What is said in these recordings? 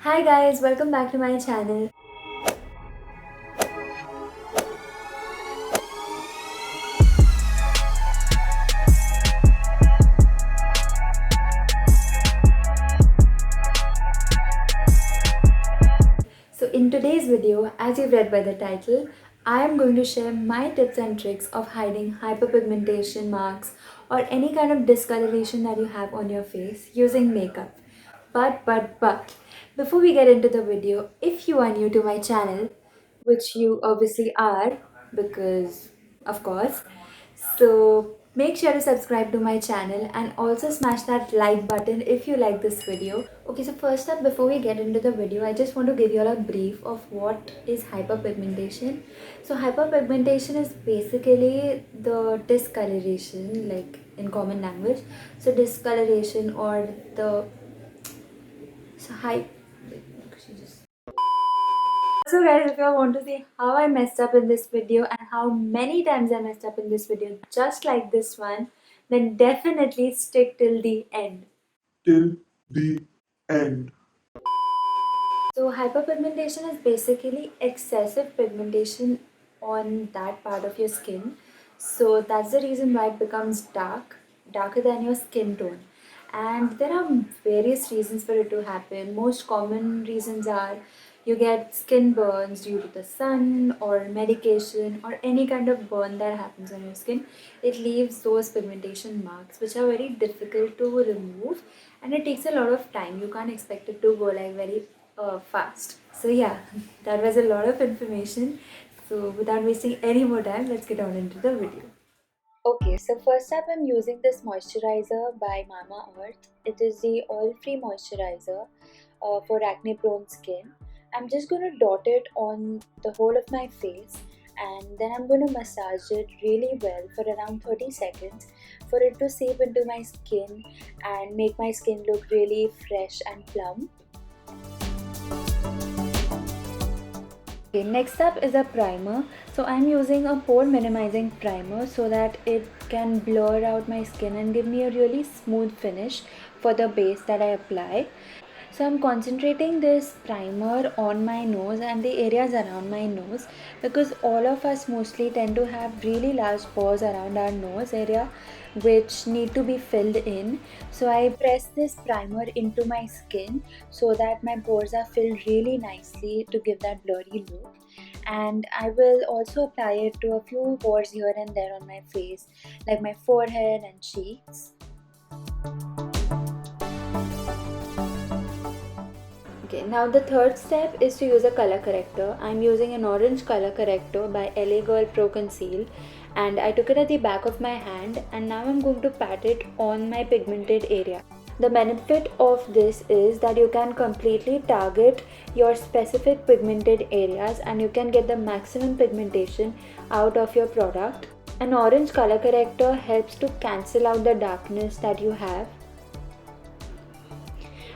Hi guys, welcome back to my channel. So in today's video, as you've read by the title, I am going to share my tips and tricks of hiding hyperpigmentation marks or any kind of discoloration that you have on your face using makeup. But, before we get into the video, if you are new to my channel, which you obviously are, because of course, so make sure to subscribe to my channel and also smash that like button if you like this video. Okay, so first up, before we get into the video, I just want to give you all a brief of what is hyperpigmentation. So hyperpigmentation is basically the discoloration, like in common language. So discoloration or the so hy so guys, if you want to see how I messed up in this video and how many times I messed up in this video just like this one, then definitely stick till the end. Till the end. So hyperpigmentation is basically excessive pigmentation on that part of your skin. So that's the reason why it becomes darker than your skin tone. And there are various reasons for it to happen. Most common reasons are you get skin burns due to the sun or medication or any kind of burn that happens on your skin. It leaves those pigmentation marks which are very difficult to remove, and it takes a lot of time. You can't expect it to go like very fast. So yeah, that was a lot of information. So without wasting any more time, let's get on into the video. Okay, so first up I'm using this moisturizer by Mama Earth. It is the oil-free moisturizer for acne prone skin. I'm just going to dot it on the whole of my face, and then I'm going to massage it really well for around 30 seconds for it to seep into my skin and make my skin look really fresh and plump. Okay, next up is a primer. So I'm using a pore minimizing primer so that it can blur out my skin and give me a really smooth finish for the base that I apply. So I'm concentrating this primer on my nose and the areas around my nose, because all of us mostly tend to have really large pores around our nose area which need to be filled in. So I press this primer into my skin so that my pores are filled really nicely to give that blurry look. And I will also apply it to a few pores here and there on my face, like my forehead and cheeks. Okay, now the third step is to use a color corrector. I'm using an orange color corrector by LA Girl Pro Conceal, and I took it at the back of my hand, and now I'm going to pat it on my pigmented area. The benefit of this is that you can completely target your specific pigmented areas and you can get the maximum pigmentation out of your product. An orange color corrector helps to cancel out the darkness that you have.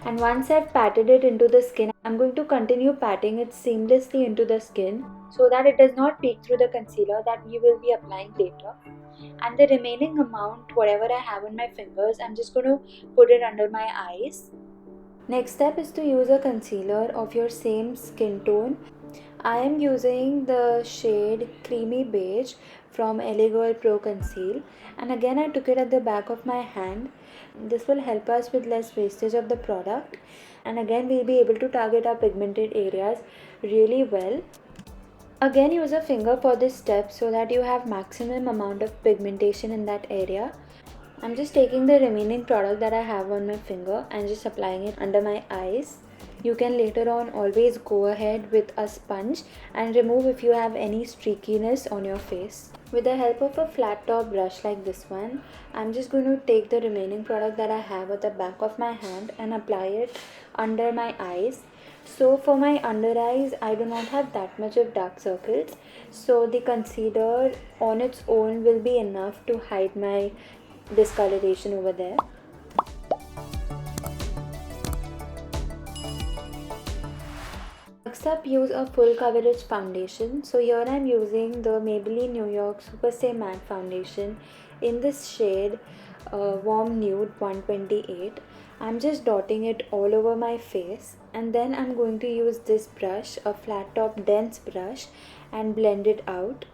And once I've patted it into the skin, I'm going to continue patting it seamlessly into the skin so that it does not peek through the concealer that we will be applying later. And the remaining amount, whatever I have on my fingers, I'm just going to put it under my eyes. Next step is to use a concealer of your same skin tone. I am using the shade Creamy Beige from LA Girl Pro Conceal, and again I took it at the back of my hand. This will help us with less wastage of the product, and again we'll be able to target our pigmented areas really well. Again, use a finger for this step so that you have maximum amount of pigmentation in that area. I'm just taking the remaining product that I have on my finger and just applying it under my eyes. You can later on always go ahead with a sponge and remove if you have any streakiness on your face. With the help of a flat top brush like this one, I'm just going to take the remaining product that I have at the back of my hand and apply it under my eyes. So for my under eyes, I do not have that much of dark circles, so the concealer on its own will be enough to hide my discoloration over there. Next up, use a full coverage foundation. So here I'm using the Maybelline New York Super Stay Matte Foundation in this shade Warm Nude 128. I'm just dotting it all over my face, and then I'm going to use this brush, a flat top dense brush, and blend it out.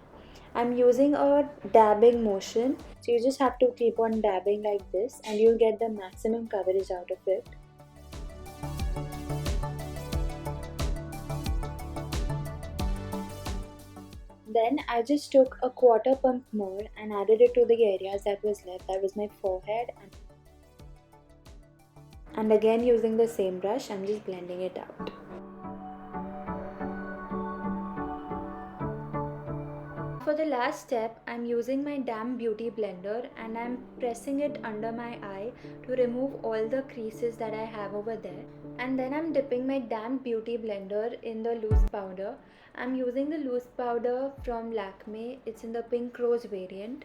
I'm using a dabbing motion, so you just have to keep on dabbing like this and you'll get the maximum coverage out of it. Then I just took a quarter pump more and added it to the areas that was left, that was my forehead, and again using the same brush I'm just blending it out. For the last step, I'm using my damp beauty blender and I'm pressing it under my eye to remove all the creases that I have over there. And then I'm dipping my damp beauty blender in the loose powder. I'm using the loose powder from Lakme. It's in the pink rose variant,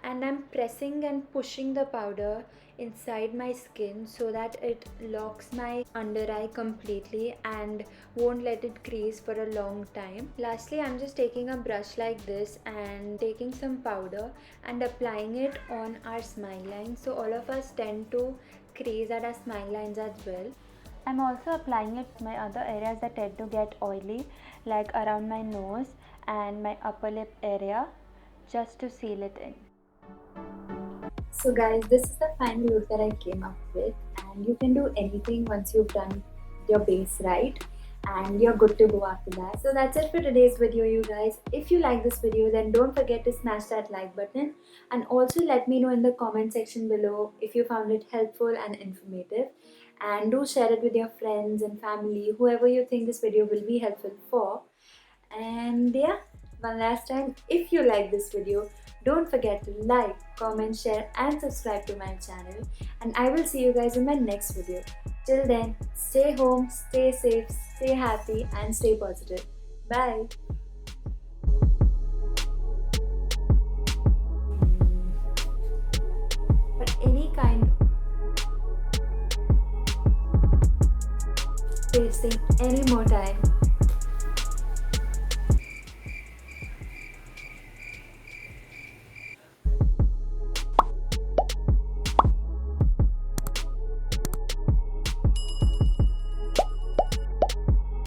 and I'm pressing and pushing the powder inside my skin so that it locks my under eye completely and won't let it crease for a long time. Lastly, I'm just taking a brush like this and taking some powder and applying it on our smile lines. So all of us tend to crease at our smile lines as well. I'm also applying it to my other areas that tend to get oily, like around my nose and my upper lip area, just to seal it in. So guys, this is the final look that I came up with, and you can do anything once you've done your base right and you're good to go after that. So that's it for today's video, you guys. If you like this video, then don't forget to smash that like button, and also let me know in the comment section below if you found it helpful and informative, and do share it with your friends and family, whoever you think this video will be helpful for. And yeah, one last time, if you like this video, don't forget to like, comment, share and subscribe to my channel, and I will see you guys in my next video. Till then, stay home, stay safe, stay happy and stay positive. Bye. But any kind wasting any more time.